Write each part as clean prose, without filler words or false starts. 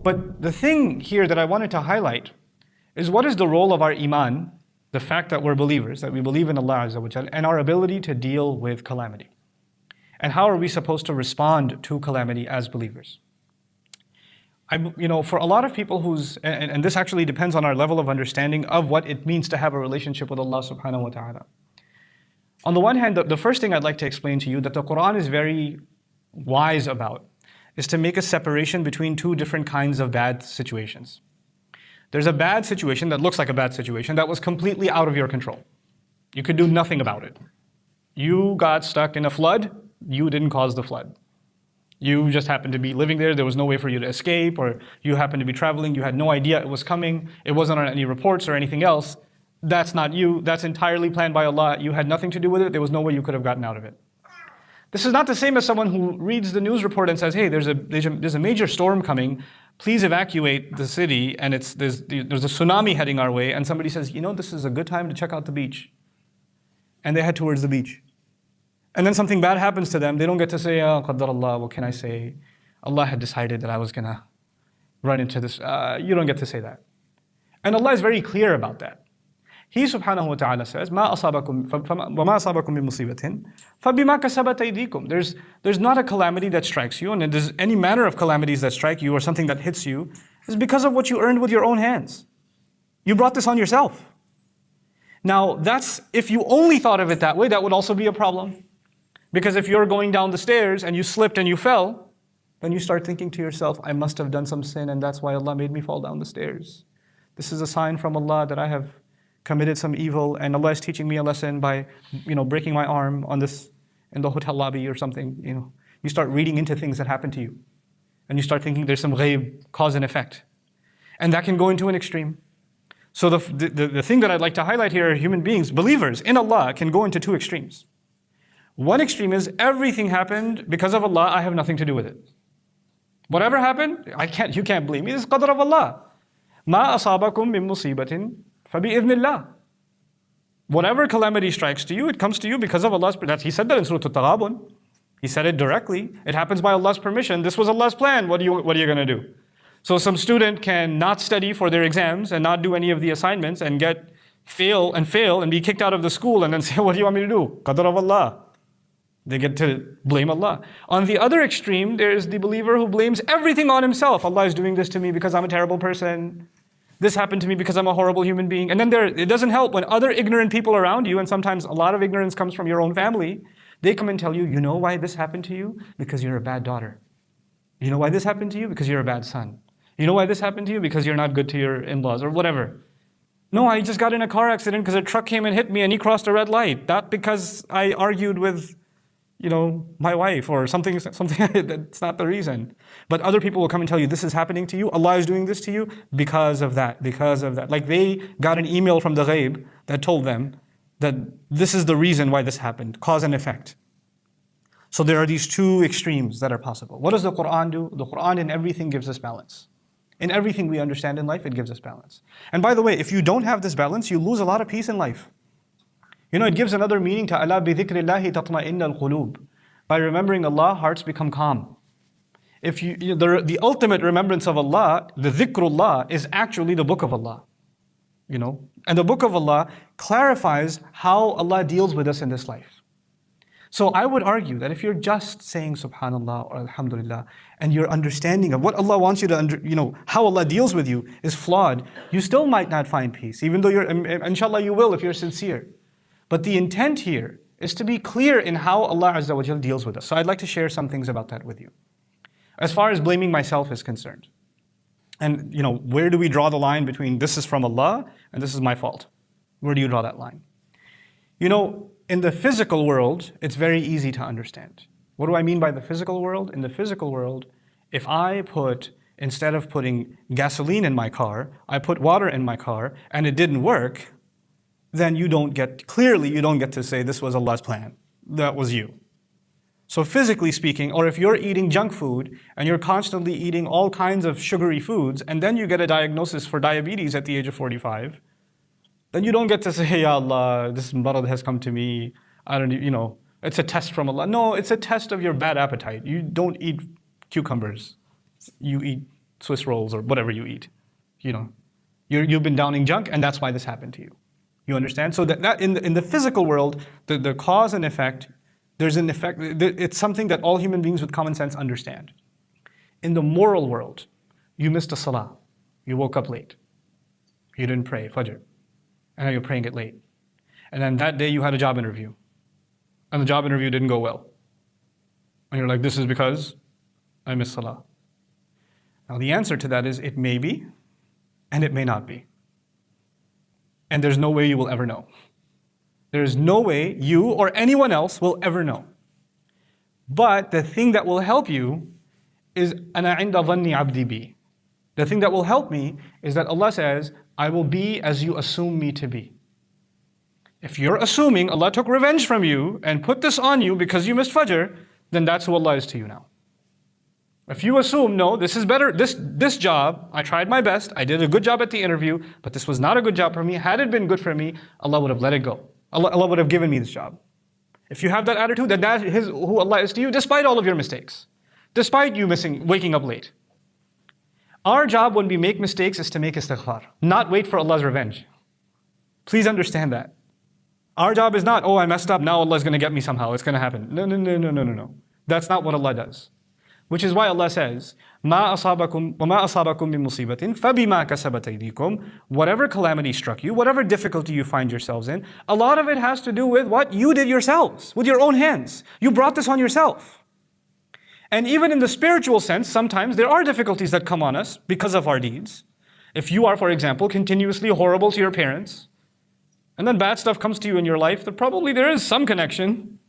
But the thing here that I wanted to highlight is what is the role of our iman, the fact that we're believers, that we believe in Allah Azza wa Jal, and our ability to deal with calamity. And how are we supposed to respond to calamity as believers? For a lot of people and this actually depends on our level of understanding of what it means to have a relationship with Allah subhanahu wa ta'ala. On the one hand, the first thing I'd like to explain to you that the Quran is very wise about is to make a separation between two different kinds of bad situations. There's a bad situation that looks like a bad situation that was completely out of your control. You could do nothing about it. You got stuck in a flood, you didn't cause the flood. You just happened to be living there was no way for you to escape, or you happened to be traveling, you had no idea it was coming, it wasn't on any reports or anything else. That's not you, that's entirely planned by Allah. You had nothing to do with it, there was no way you could have gotten out of it. This is not the same as someone who reads the news report and says, hey, there's a major storm coming, please evacuate the city, and there's a tsunami heading our way, and somebody says, this is a good time to check out the beach. And they head towards the beach. And then something bad happens to them, they don't get to say, Qaddar Allah, what can I say? Allah had decided that I was going to run into this. You don't get to say that. And Allah is very clear about that. He subhanahu wa ta'ala says, وَمَا أَصَابَكُم بِمُصِيبَةٍ فَبِمَا كَسَبَتْ أَيْدِيكُم. There's not a calamity that strikes you, and if there's any manner of calamities that strike you or something that hits you, is because of what you earned with your own hands. You brought this on yourself. Now, if you only thought of it that way, that would also be a problem. Because if you're going down the stairs and you slipped and you fell, then you start thinking to yourself, I must have done some sin and that's why Allah made me fall down the stairs. This is a sign from Allah that I have committed some evil and Allah is teaching me a lesson by, breaking my arm in the hotel lobby or something. You start reading into things that happen to you. And you start thinking there's some ghaib, cause and effect. And that can go into an extreme. So the thing that I'd like to highlight here are human beings, believers in Allah can go into two extremes. One extreme is everything happened because of Allah, I have nothing to do with it. Whatever happened, you can't blame me, this is qadr of Allah. مَا أَصَابَكُم مِّن مُّصِيبَةٍ فَبِإِذْنِ اللَّهِ. Whatever calamity strikes to you, it comes to you because of Allah's permission. He said that in Surah Al-Taghabun. He said it directly. It happens by Allah's permission. This was Allah's plan. What are you going to do? So some student can not study for their exams and not do any of the assignments and fail and be kicked out of the school and then say, what do you want me to do? Qadr of Allah. They get to blame Allah. On the other extreme, there is the believer who blames everything on himself. Allah is doing this to me because I'm a terrible person. This happened to me because I'm a horrible human being. And then it doesn't help when other ignorant people around you, and sometimes a lot of ignorance comes from your own family, they come and tell you, you know why this happened to you? Because you're a bad daughter. You know why this happened to you? Because you're a bad son. You know why this happened to you? Because you're not good to your in-laws or whatever. No, I just got in a car accident because a truck came and hit me and he crossed a red light. Not because I argued with my wife or something, that's not the reason. But other people will come and tell you, this is happening to you, Allah is doing this to you because of that. Like they got an email from the ghaib that told them that this is the reason why this happened, cause and effect. So there are these two extremes that are possible. What does the Quran do? The Quran in everything gives us balance. In everything we understand in life, it gives us balance. And by the way, if you don't have this balance, you lose a lot of peace in life. It gives another meaning to أَلَا بِذِكْرِ اللَّهِ تَطْمَئِنَّ الْقُلُوبِ. By remembering Allah, hearts become calm. If the ultimate remembrance of Allah, the dhikrullah, is actually the book of Allah. And the book of Allah clarifies how Allah deals with us in this life. So I would argue that if you're just saying Subhanallah or Alhamdulillah, and your understanding of what Allah wants you to, how Allah deals with you is flawed, you still might not find peace, even though inshallah you will if you're sincere. But the intent here is to be clear in how Allah Azza wa Jal deals with us. So I'd like to share some things about that with you. As far as blaming myself is concerned. And where do we draw the line between this is from Allah and this is my fault? Where do you draw that line? In the physical world, it's very easy to understand. What do I mean by the physical world? In the physical world, if instead of putting gasoline in my car, I put water in my car and it didn't work, then you don't get to say this was Allah's plan. That was you. So physically speaking, or if you're eating junk food and you're constantly eating all kinds of sugary foods and then you get a diagnosis for diabetes at the age of 45, then you don't get to say, Ya Allah, this marad has come to me. It's a test from Allah. No, it's a test of your bad appetite. You don't eat cucumbers. You eat Swiss rolls or whatever you eat. You know, you've been downing junk, and that's why this happened to you. You understand? So that in the physical world, the cause and effect, there's an effect. It's something that all human beings with common sense understand. In the moral world, you missed a salah. You woke up late. You didn't pray Fajr. And now you're praying it late. And then that day you had a job interview. And the job interview didn't go well. And you're like, this is because I missed salah. Now the answer to that is it may be, and it may not be. And there's no way you will ever know. There is no way you or anyone else will ever know. But the thing that will help you is أَنَا عِنْدَ ظَنِّ عَبْدِي بِي. The thing that will help me is that Allah says, I will be as you assume me to be. If you're assuming Allah took revenge from you and put this on you because you missed Fajr, then that's who Allah is to you now. If you assume, no, this is better, this job, I tried my best, I did a good job at the interview, but this was not a good job for me. Had it been good for me, Allah would have let it go. Allah would have given me this job. If you have that attitude, then that is who Allah is to you, despite all of your mistakes. Despite you waking up late. Our job when we make mistakes is to make istighfar, not wait for Allah's revenge. Please understand that. Our job is not, oh, I messed up, now Allah is going to get me somehow, it's going to happen. No. That's not what Allah does. Which is why Allah says, مَا أَصَابَكُمْ وَمَا أَصَابَكُمْ مِّن مُّصِيبَةٍ فَبِمَا كَسَبَتْ أَيْدِيكُمْ. Whatever calamity struck you, whatever difficulty you find yourselves in, a lot of it has to do with what you did yourselves, with your own hands. You brought this on yourself. And even in the spiritual sense, sometimes there are difficulties that come on us because of our deeds. If you are, for example, continuously horrible to your parents, and then bad stuff comes to you in your life, then probably there is some connection.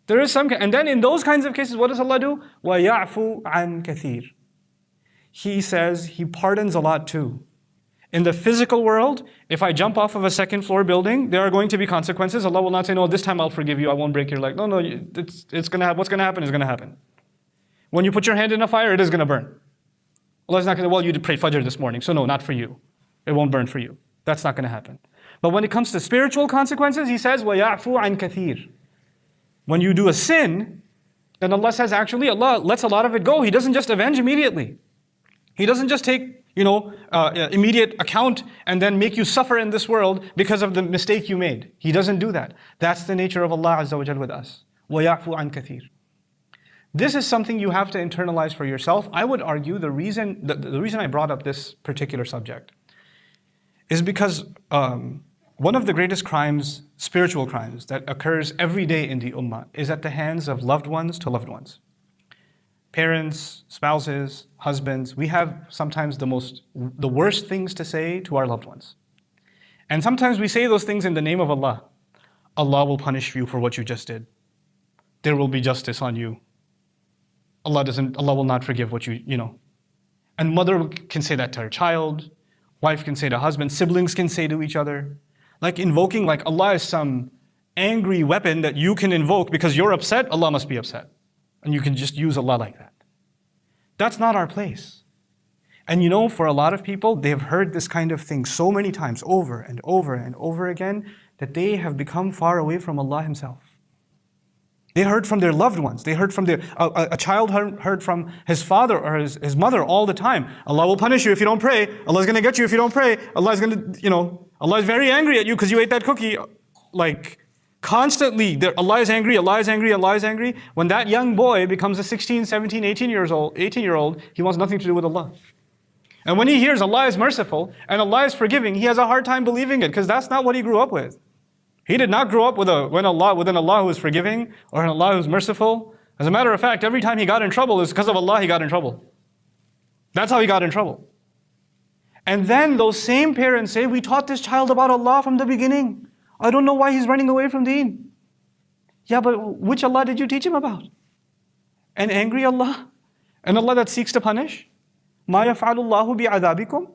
And then in those kinds of cases, what does Allah do? وَيَعْفُو عَنْ كَثِيرٍ. He says He pardons a lot too. In the physical world, if I jump off of a second floor building, there are going to be consequences. Allah will not say, no, this time I'll forgive you, I won't break your leg. No, it's going to happen. What's going to happen is going to happen. When you put your hand in a fire, it is going to burn. Allah's not going to, well, you did pray Fajr this morning, so no, not for you. It won't burn for you. That's not going to happen. But when it comes to spiritual consequences, He says, وَيَعْفُو عَنْ كَثِيرٍ. When you do a sin, then Allah says, actually, Allah lets a lot of it go. He doesn't just avenge immediately. He doesn't just take, immediate account and then make you suffer in this world because of the mistake you made. He doesn't do that. That's the nature of Allah Azza wa Jal with us. وَيَعْفُو عَنْ كَثِيرٍ. This is something you have to internalize for yourself. I would argue the reason I brought up this particular subject is because one of the greatest crimes, spiritual crimes, that occurs every day in the ummah is at the hands of loved ones to loved ones. Parents, spouses, husbands, we have sometimes the worst things to say to our loved ones. And sometimes we say those things in the name of Allah. Allah will punish you for what you just did. There will be justice on you. Allah will not forgive what you know. And mother can say that to her child, wife can say to husband, siblings can say to each other. Like invoking, like Allah is some angry weapon that you can invoke because you're upset, Allah must be upset. And you can just use Allah like that. That's not our place. And for a lot of people, they've heard this kind of thing so many times, over and over and over again, that they have become far away from Allah Himself. They heard from their loved ones. They heard from a child heard from his father or his mother all the time. Allah will punish you if you don't pray. Allah is going to get you if you don't pray. Allah is going to, Allah is very angry at you because you ate that cookie. Like constantly, Allah is angry, Allah is angry, Allah is angry. When that young boy becomes a 16, 17, 18-year-old, he wants nothing to do with Allah. And when he hears Allah is merciful and Allah is forgiving, he has a hard time believing it because that's not what he grew up with. He did not grow up within Allah who is forgiving or an Allah who is merciful. As a matter of fact, every time he got in trouble, it's because of Allah he got in trouble. That's how he got in trouble. And then those same parents say, we taught this child about Allah from the beginning. I don't know why he's running away from deen. Yeah, but which Allah did you teach him about? An angry Allah? An Allah that seeks to punish? مَا يَفْعَلُ اللَّهُ بِعَذَابِكُمْ.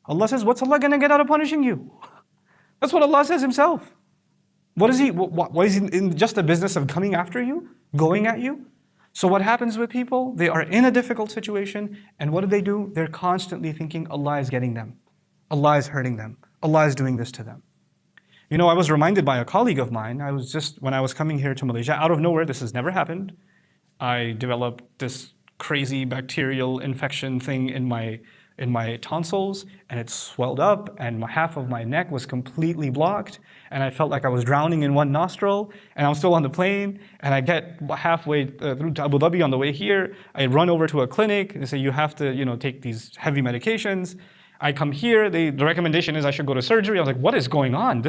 Allah says, what's Allah going to get out of punishing you? That's what Allah says Himself. What is He in just the business of coming after you? Going at you? So what happens with people? They are in a difficult situation, and what do? They're constantly thinking Allah is getting them. Allah is hurting them. Allah is doing this to them. I was reminded by a colleague of mine, when I was coming here to Malaysia, out of nowhere, this has never happened. I developed this crazy bacterial infection thing in my tonsils, and it swelled up, and half of my neck was completely blocked, and I felt like I was drowning in one nostril, and I'm still on the plane, and I get halfway through to Abu Dhabi on the way here. I run over to a clinic. They say you have to, take these heavy medications. I come here. The recommendation is I should go to surgery. I was like, what is going on?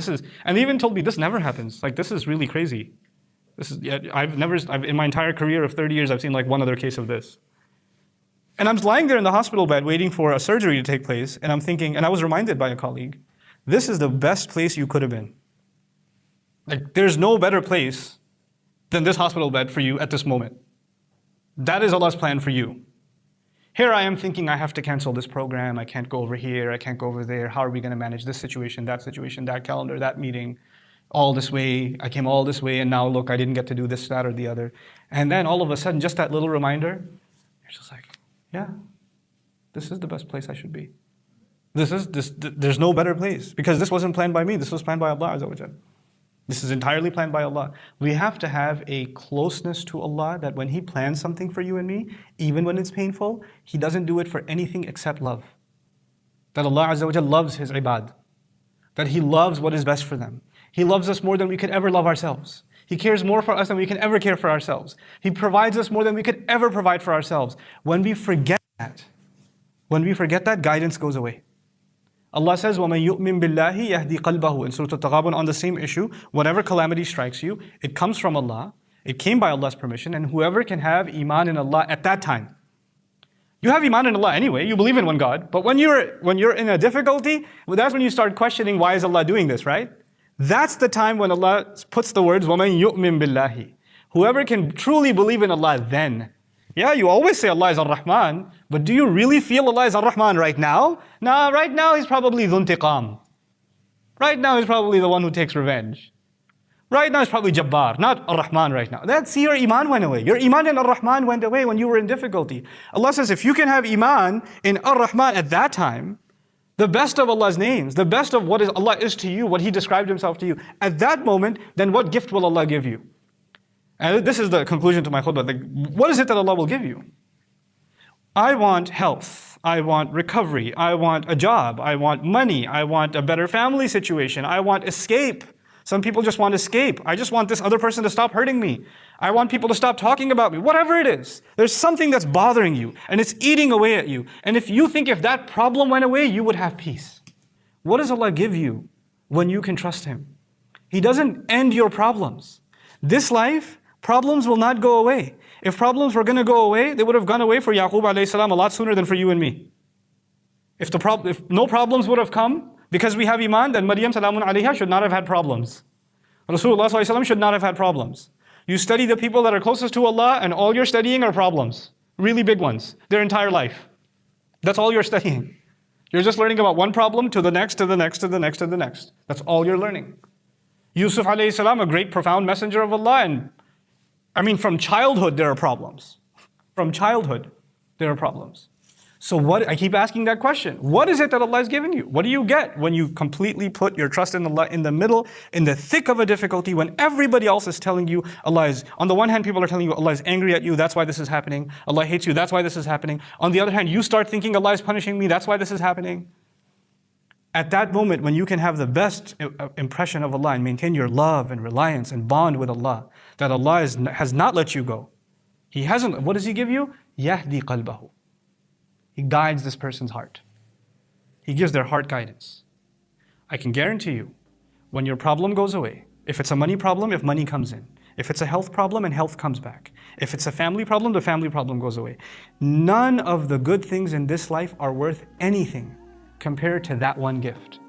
And they even told me this never happens. Like, this is really crazy. In my entire career of 30 years, I've seen like one other case of this. And I'm lying there in the hospital bed waiting for a surgery to take place, and I'm thinking, and I was reminded by a colleague, this is the best place you could have been. Like, there's no better place than this hospital bed for you at this moment. That is Allah's plan for you. Here I am thinking I have to cancel this program, I can't go over here, I can't go over there, how are we going to manage this situation, that calendar, that meeting, all this way, I came all this way, and now look, I didn't get to do this, that, or the other. And then all of a sudden, just that little reminder, you're just like, yeah, this is the best place I should be. There's no better place, because this wasn't planned by me, this was planned by Allah Azza wa Jal. This is entirely planned by Allah. We have to have a closeness to Allah that when He plans something for you and me, even when it's painful, He doesn't do it for anything except love. That Allah Azza wa Jal loves His ibad. That He loves what is best for them. He loves us more than we could ever love ourselves. He cares more for us than we can ever care for ourselves. He provides us more than we could ever provide for ourselves. When we forget that, guidance goes away. Allah says, وَمَن يُؤْمِن بِاللَّهِ يَهْدِي قَلْبَهُ in Surah Al-Taghabun on the same issue. Whatever calamity strikes you, it comes from Allah. It came by Allah's permission, and whoever can have iman in Allah at that time. You have iman in Allah anyway, you believe in one God, but when you're in a difficulty, that's when you start questioning, why is Allah doing this, right? That's the time when Allah puts the words, وَمَن يُؤْمِن بِاللَّهِ. Whoever can truly believe in Allah then. Yeah, you always say Allah is Ar-Rahman, but do you really feel Allah is Ar-Rahman right now? Nah, right now He's probably Dhun Tiqam. Right now He's probably the one who takes revenge. Right now He's probably Jabbar, not Ar-Rahman right now. See, your iman went away. Your iman in Ar-Rahman went away when you were in difficulty. Allah says, if you can have iman in Ar-Rahman at that time, the best of Allah's names, the best of what Allah is to you, what He described Himself to you, at that moment, then what gift will Allah give you? And this is the conclusion to my khutbah. Like, what is it that Allah will give you? I want health. I want recovery. I want a job. I want money. I want a better family situation. I want escape. Some people just want escape. I just want this other person to stop hurting me. I want people to stop talking about me. Whatever it is, there's something that's bothering you and it's eating away at you. And if you think if that problem went away, you would have peace. What does Allah give you when you can trust Him? He doesn't end your problems. This life, problems will not go away. If problems were going to go away, they would have gone away for Yaqub alayhi salam a lot sooner than for you and me. If no problems would have come because we have iman, then Maryam salamun alayha should not have had problems. Rasulullah sallallahu alaihi wasallam should not have had problems. You study the people that are closest to Allah, and all you're studying are problems. Really big ones. Their entire life. That's all you're studying. You're just learning about one problem to the next, to the next, to the next, to the next. That's all you're learning. Yusuf alayhi salam, a great profound messenger of Allah, and from childhood there are problems. From childhood there are problems. So I keep asking that question. What is it that Allah is giving you? What do you get when you completely put your trust in Allah in the middle, in the thick of a difficulty, when everybody else is telling you Allah is, on the one hand people are telling you Allah is angry at you, that's why this is happening. Allah hates you, that's why this is happening. On the other hand, you start thinking Allah is punishing me, that's why this is happening. At that moment when you can have the best impression of Allah and maintain your love and reliance and bond with Allah, that Allah has not let you go. He hasn't, what does He give you? Yahdi qalbahu. He guides this person's heart. He gives their heart guidance. I can guarantee you, when your problem goes away, if it's a money problem, if money comes in. If it's a health problem, and health comes back. If it's a family problem, the family problem goes away. None of the good things in this life are worth anything compared to that one gift.